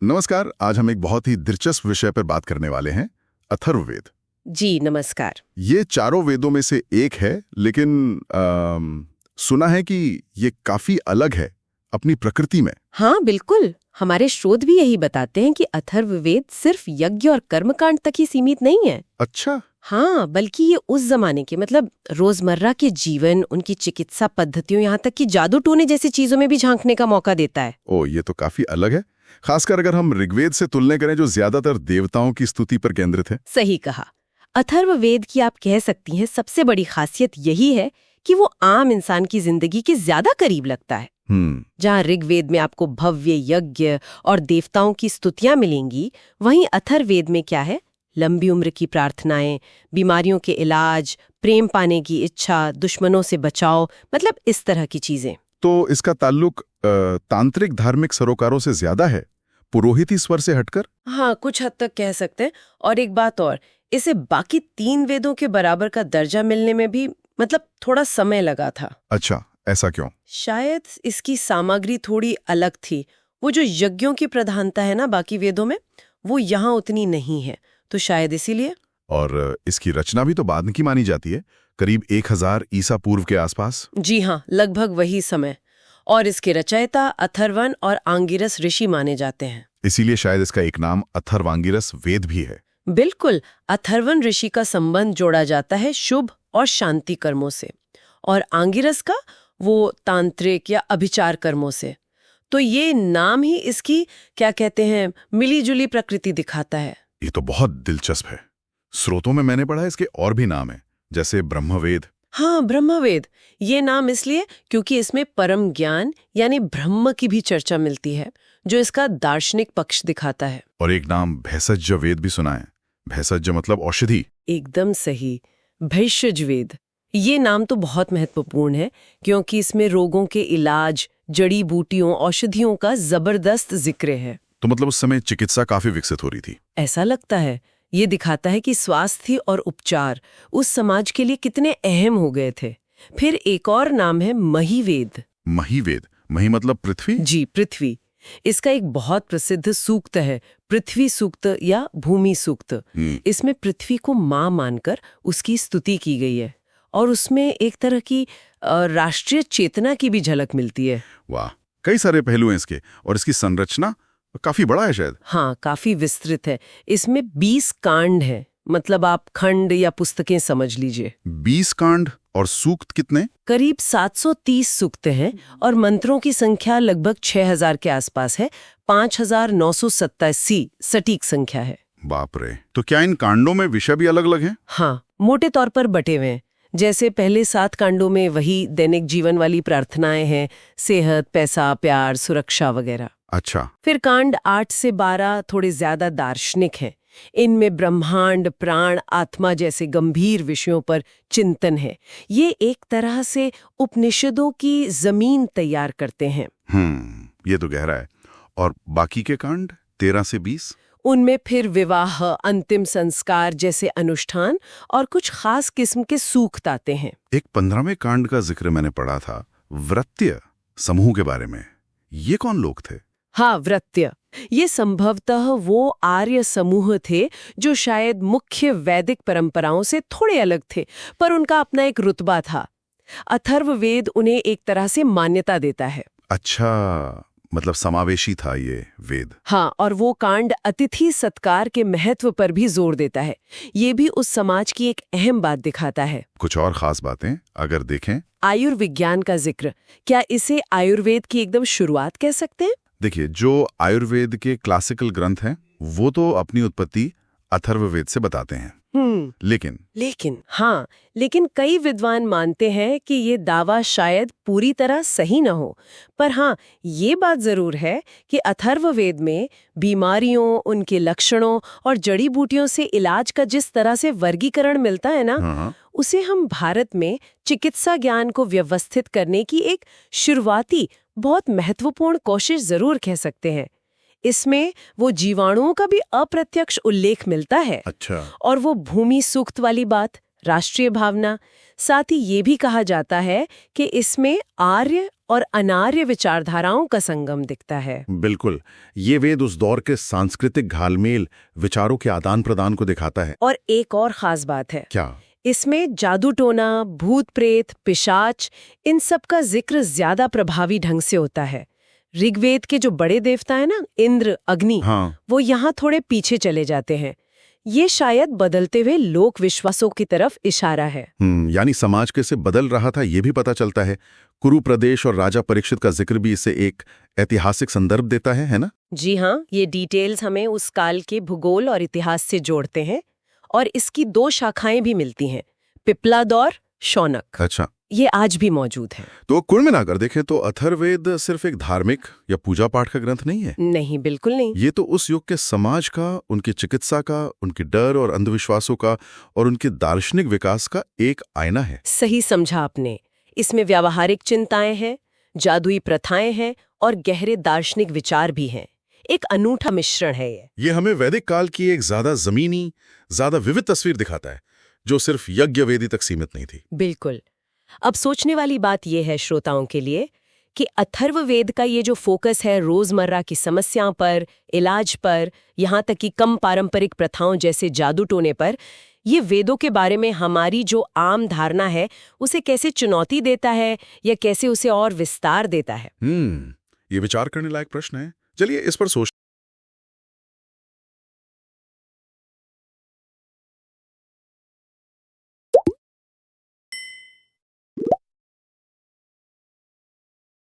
नमस्कार। आज हम एक बहुत ही दिलचस्प विषय पर बात करने वाले हैं, अथर्ववेद। जी नमस्कार। ये चारों वेदों में से एक है, लेकिन सुना है कि ये काफी अलग है अपनी प्रकृति में। हाँ बिल्कुल, हमारे शोध भी यही बताते हैं कि अथर्ववेद सिर्फ यज्ञ और कर्मकांड तक ही सीमित नहीं है। अच्छा। हाँ, बल्कि ये उस जमाने के मतलब रोजमर्रा के जीवन, उनकी चिकित्सा पद्धतियों, यहाँ तक कि जादू टोने जैसी चीजों में भी झांकने का मौका देता है। ओ, ये तो काफी अलग है, खासकर अगर हम ऋग्वेद से तुलना करें जो ज्यादातर देवताओं की स्तुति पर केंद्रित है। सही कहा। अथर्ववेद की आप कह सकती हैं सबसे बड़ी खासियत यही है कि वो आम इंसान की जिंदगी के ज्यादा करीब लगता है। जहाँ ऋग्वेद में आपको भव्य यज्ञ और देवताओं की स्तुतियां मिलेंगी, वहीं अथर्ववेद में क्या है? लंबी उम्र की प्रार्थनाएं, बीमारियों के इलाज, प्रेम पाने की इच्छा, दुश्मनों से बचाव, मतलब इस तरह की चीजें। तो इसका ताल्लुक तांत्रिक धार्मिक सरोकारों से ज्यादा है, पुरोहिती स्वर से हटकर। हाँ, कुछ हद तक कह सकते हैं। और एक बात और, इसे बाकी 3 वेदों के बराबर का दर्जा मिलने में भी मतलब थोड़ा समय लगा था। अच्छा, ऐसा क्यों? शायद इसकी सामग्री थोड़ी अलग थी। वो जो यज्ञों की प्रधानता है ना बाकी वेदों में, वो यहाँ उतनी नहीं है, तो शायद इसीलिए। और इसकी रचना भी तो बाद की मानी जाती है, करीब 1000 ईसा पूर्व के आसपास। जी हाँ, लगभग वही समय। और इसके रचयिता अथर्वन और आंगिरस ऋषि माने जाते हैं। इसीलिए शायद इसका एक नाम अथर्वांगिरस वेद भी है। बिल्कुल, अथर्वन ऋषि का संबंध जोड़ा जाता है शुभ और शांति कर्मों से, और आंगिरस का वो तांत्रिक या अभिचार कर्मों से। तो ये नाम ही इसकी क्या कहते हैं, मिली-जुली प्रकृति दिखाता है। ये तो बहुत दिलचस्प है। स्रोतों में मैंने पढ़ा इसके और भी नाम हैं, जैसे ब्रह्मवेद। हाँ, ब्रह्मवेद। ये नाम इसलिए क्योंकि इसमें परम ज्ञान यानी ब्रह्म की भी चर्चा मिलती है, जो इसका दार्शनिक पक्ष दिखाता है। और एक नाम भेषज वेद भी सुना है। भेषज मतलब औषधि। एकदम सही, भेषज वेद। ये नाम तो बहुत महत्वपूर्ण है क्योंकि इसमें रोगों के इलाज, जड़ी बूटियों, औषधियों का जबरदस्त जिक्र है। तो मतलब उस समय चिकित्सा काफी विकसित हो रही थी। ऐसा लगता है। ये दिखाता है कि स्वास्थ्य और उपचार उस समाज के लिए कितने अहम हो गए थे। फिर एक और नाम है महिवेद। महिवेद, मही मतलब पृथ्वी। जी, पृथ्वी। इसका एक बहुत प्रसिद्ध सूक्त है, पृथ्वी सूक्त या भूमि सूक्त। इसमें पृथ्वी को मां मानकर उसकी स्तुति की गई है, और उसमें एक तरह की राष्ट्रीय चेतना की भी झलक मिलती है। वाह, कई सारे पहलू हैं इसके, और इसकी संरचना काफी बड़ा है शायद। हाँ, काफी विस्तृत है। इसमें 20 कांड है, मतलब आप खंड या पुस्तकें समझ लीजिए। 20 कांड, और सूक्त कितने? करीब 730 सूक्त हैं, और मंत्रों की संख्या लगभग 6000 के आसपास है। 5987 सटीक संख्या है। बाप रे। तो क्या इन कांडों में विषय भी अलग अलग हैं? हाँ, मोटे तौर पर बटे हुए हैं। जैसे पहले 7 कांडों में वही दैनिक जीवन वाली प्रार्थनाएं हैं, सेहत, पैसा, प्यार, सुरक्षा वगैरह। अच्छा। फिर कांड 8 से 12 थोड़े ज्यादा दार्शनिक हैं। इनमें ब्रह्मांड, प्राण, आत्मा जैसे गंभीर विषयों पर चिंतन है। ये एक तरह से उपनिषदों की जमीन तैयार करते हैं। ये तो गहरा है। और बाकी के कांड 13 से 20? उनमें फिर विवाह, अंतिम संस्कार जैसे अनुष्ठान और कुछ खास किस्म के सूक्त आते हैं। एक 15वें कांड का जिक्र मैंने पढ़ा था, व्रत्य समूह के बारे में। ये कौन लोग थे? हाँ, व्रत्य। ये संभवतः वो आर्य समूह थे जो शायद मुख्य वैदिक परंपराओं से थोड़े अलग थे, पर उनका अपना एक रुतबा था। अथर्ववेद उन्हें एक तरह से मान्यता देता है। अच्छा, मतलब समावेशी था ये वेद। हाँ, और वो कांड अतिथि सत्कार के महत्व पर भी जोर देता है। ये भी उस समाज की एक अहम बात दिखाता है। कुछ और खास बातें अगर देखें? आयुर्विज्ञान का जिक्र। क्या इसे आयुर्वेद की एकदम शुरुआत कह सकते हैं? देखिए, जो आयुर्वेद के क्लासिकल ग्रंथ हैं वो तो अपनी उत्पत्ति अथर्ववेद से बताते हैं। लेकिन कई विद्वान मानते हैं कि ये दावा शायद पूरी तरह सही न हो। पर हाँ, ये बात जरूर है कि अथर्ववेद में बीमारियों, उनके लक्षणों और जड़ी बूटियों से इलाज का जिस तरह से वर्गीकरण मिलता है ना, उसे हम भारत में चिकित्सा ज्ञान को व्यवस्थित करने की एक शुरुआती बहुत महत्वपूर्ण कोशिश जरूर कह सकते हैं। इसमें वो जीवाणुओं का भी अप्रत्यक्ष उल्लेख मिलता है। अच्छा। और वो भूमि सूक्त वाली बात, राष्ट्रीय भावना, साथ ही ये भी कहा जाता है कि इसमें आर्य और अनार्य विचारधाराओं का संगम दिखता है। बिल्कुल, ये वेद उस दौर के सांस्कृतिक घालमेल, विचारों के आदान प्रदान को दिखाता है। और एक और खास बात है, क्या? इसमें जादू टोना, भूत प्रेत, पिशाच, इन सब का जिक्र ज्यादा प्रभावी ढंग से होता है। ऋग्वेद के जो बड़े देवता है ना, इंद्र, अग्नि, हाँ। वो यहाँ थोड़े पीछे चले जाते हैं। ये शायद बदलते हुए लोक विश्वासों की तरफ इशारा है। यानी समाज कैसे बदल रहा था ये भी पता चलता है। कुरु प्रदेश और राजा परीक्षित का जिक्र भी इसे एक ऐतिहासिक संदर्भ देता है ना? जी हाँ, ये डिटेल्स हमें उस काल के भूगोल और इतिहास से जोड़ते हैं। और इसकी 2 शाखाएं भी मिलती हैं, पिप्लाद और शौनक। अच्छा, ये आज भी मौजूद है। तो कुल मिलाकर देखें तो अथर्ववेद सिर्फ एक धार्मिक या पूजा पाठ का ग्रंथ नहीं है। नहीं, बिल्कुल नहीं। ये तो उस युग के समाज का, उनकी चिकित्सा का, उनके डर और अंधविश्वासों का और उनके दार्शनिक विकास का एक आईना है। सही समझा आपने। इसमें व्यावहारिक चिंताएं हैं, जादुई प्रथाएं हैं और गहरे दार्शनिक विचार भी हैं। एक अनूठा मिश्रण है ये। ये हमें वैदिक काल की एक ज्यादा जमीनी, ज्यादा विविध तस्वीर दिखाता है, जो सिर्फ यज्ञ वेदी तक सीमित नहीं थी। बिल्कुल। अब सोचने वाली बात यह है श्रोताओं के लिए कि अथर्ववेद का ये जो फोकस है रोजमर्रा की समस्याओं पर, इलाज पर, यहाँ तक कि कम पारंपरिक प्रथाओं जैसे जादू टोने पर, ये वेदों के बारे में हमारी जो आम धारणा है उसे कैसे चुनौती देता है या कैसे उसे और विस्तार देता है। ये विचार करने लायक प्रश्न है। चलिए इस पर सोचते